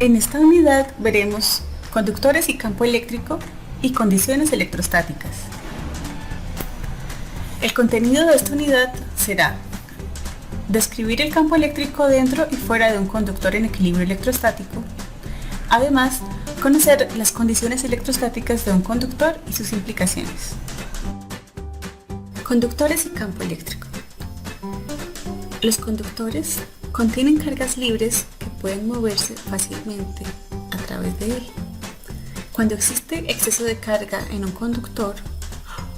En esta unidad veremos conductores y campo eléctrico y condiciones electrostáticas. El contenido de esta unidad será describir el campo eléctrico dentro y fuera de un conductor en equilibrio electrostático. Además, conocer las condiciones electrostáticas de un conductor y sus implicaciones. Conductores y campo eléctrico. Los conductores contienen cargas libres que pueden moverse fácilmente a través de él. Cuando existe exceso de carga en un conductor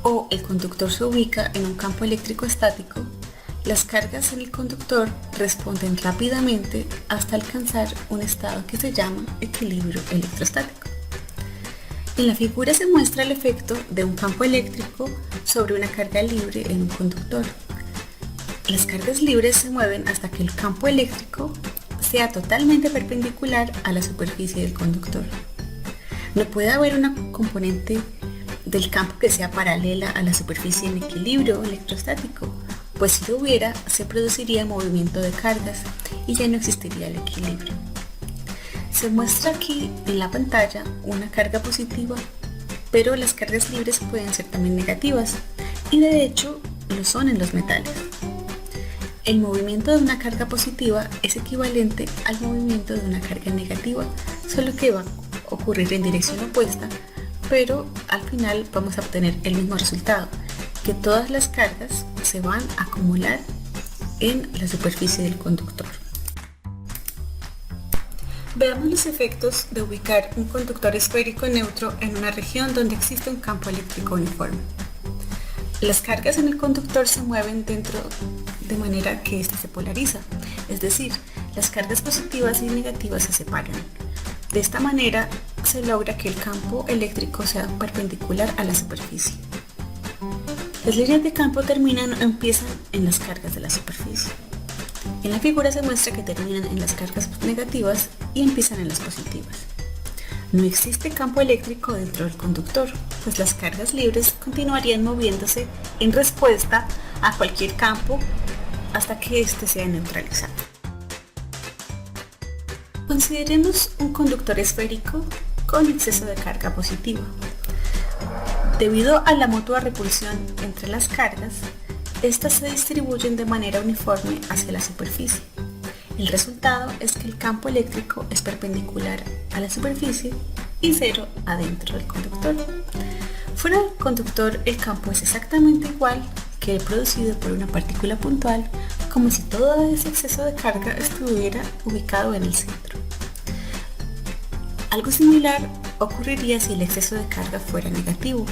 o el conductor se ubica en un campo eléctrico estático, las cargas en el conductor responden rápidamente hasta alcanzar un estado que se llama equilibrio electrostático. En la figura se muestra el efecto de un campo eléctrico sobre una carga libre en un conductor. Las cargas libres se mueven hasta que el campo eléctrico sea totalmente perpendicular a la superficie del conductor. No puede haber una componente del campo que sea paralela a la superficie en equilibrio electrostático, pues si lo hubiera, se produciría movimiento de cargas y ya no existiría el equilibrio. Se muestra aquí en la pantalla una carga positiva, pero las cargas libres pueden ser también negativas, y de hecho lo son en los metales. El movimiento de una carga positiva es equivalente al movimiento de una carga negativa, solo que va a ocurrir en dirección opuesta, pero al final vamos a obtener el mismo resultado, que todas las cargas se van a acumular en la superficie del conductor. Veamos los efectos de ubicar un conductor esférico neutro en una región donde existe un campo eléctrico uniforme. Las cargas en el conductor se mueven dentro de manera que éste se polariza, es decir, las cargas positivas y negativas se separan. De esta manera se logra que el campo eléctrico sea perpendicular a la superficie. Las líneas de campo terminan o empiezan en las cargas de la superficie. En la figura se muestra que terminan en las cargas negativas y empiezan en las positivas. No existe campo eléctrico dentro del conductor, pues las cargas libres continuarían moviéndose en respuesta a cualquier campo hasta que éste sea neutralizado. Consideremos un conductor esférico con exceso de carga positiva. Debido a la mutua repulsión entre las cargas, estas se distribuyen de manera uniforme hacia la superficie. El resultado es que el campo eléctrico es perpendicular a la superficie y cero adentro del conductor. Fuera del conductor, el campo es exactamente igual que el producido por una partícula puntual, como si todo ese exceso de carga estuviera ubicado en el centro. Algo similar ocurriría si el exceso de carga fuera negativo.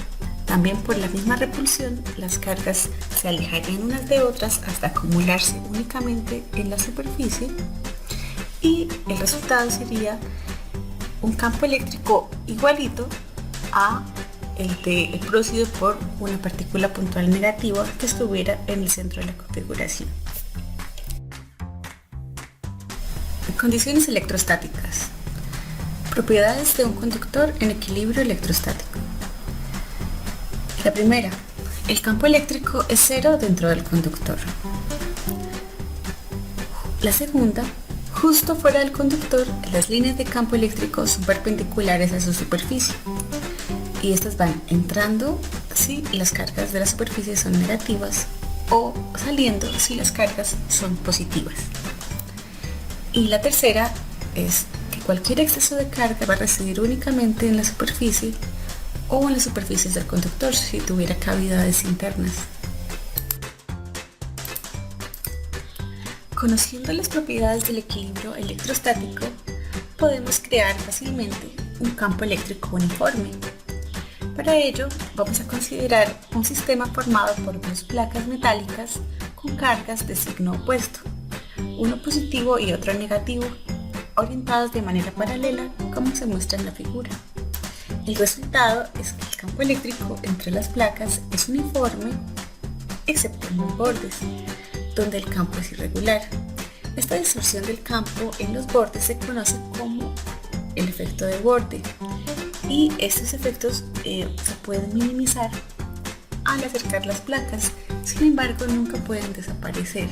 También por la misma repulsión, las cargas se alejarían unas de otras hasta acumularse únicamente en la superficie y el resultado sería un campo eléctrico igualito a el producido por una partícula puntual negativa que estuviera en el centro de la configuración. Condiciones electrostáticas. Propiedades de un conductor en equilibrio electrostático. La primera, el campo eléctrico es cero dentro del conductor. La segunda, justo fuera del conductor, las líneas de campo eléctrico son perpendiculares a su superficie y estas van entrando si las cargas de la superficie son negativas o saliendo si las cargas son positivas. Y la tercera es que cualquier exceso de carga va a residir únicamente en la superficie o en las superficies del conductor si tuviera cavidades internas. Conociendo las propiedades del equilibrio electrostático, podemos crear fácilmente un campo eléctrico uniforme. Para ello, vamos a considerar un sistema formado por dos placas metálicas con cargas de signo opuesto, uno positivo y otro negativo, orientados de manera paralela como se muestra en la figura. El resultado es que el campo eléctrico entre las placas es uniforme, excepto en los bordes, donde el campo es irregular. Esta distorsión del campo en los bordes se conoce como el efecto de borde, y estos efectos se pueden minimizar al acercar las placas, sin embargo nunca pueden desaparecer.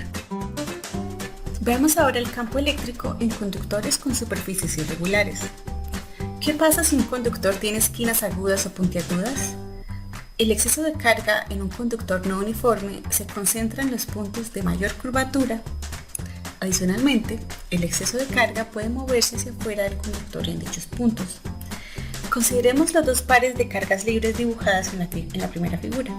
Veamos ahora el campo eléctrico en conductores con superficies irregulares. ¿Qué pasa si un conductor tiene esquinas agudas o puntiagudas? El exceso de carga en un conductor no uniforme se concentra en los puntos de mayor curvatura. Adicionalmente, el exceso de carga puede moverse hacia afuera del conductor en dichos puntos. Consideremos los dos pares de cargas libres dibujadas en la primera figura.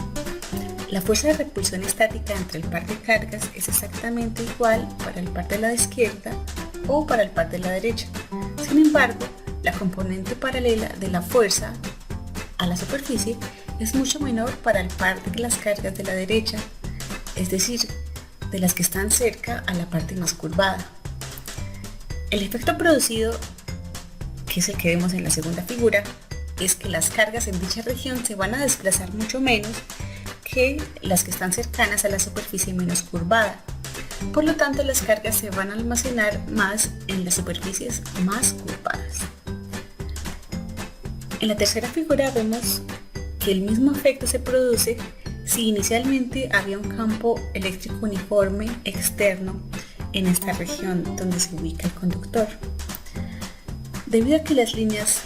La fuerza de repulsión estática entre el par de cargas es exactamente igual para el par de la izquierda o para el par de la derecha. Sin embargo, la componente paralela de la fuerza a la superficie es mucho menor para el par de las cargas de la derecha, es decir, de las que están cerca a la parte más curvada. El efecto producido, que es el que vemos en la segunda figura, es que las cargas en dicha región se van a desplazar mucho menos que las que están cercanas a la superficie menos curvada. Por lo tanto, las cargas se van a almacenar más en las superficies más curvadas. En la tercera figura vemos que el mismo efecto se produce si inicialmente había un campo eléctrico uniforme externo en esta región donde se ubica el conductor. Debido a que las líneas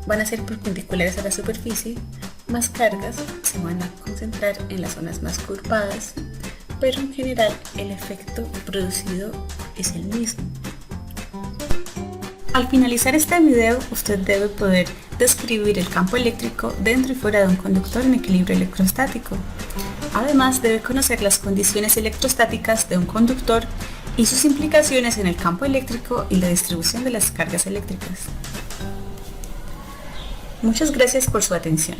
van a ser perpendiculares a la superficie, más cargas se van a concentrar en las zonas más curvadas, pero en general el efecto producido es el mismo. Al finalizar este video, usted debe poder describir el campo eléctrico dentro y fuera de un conductor en equilibrio electrostático. Además, debe conocer las condiciones electrostáticas de un conductor y sus implicaciones en el campo eléctrico y la distribución de las cargas eléctricas. Muchas gracias por su atención.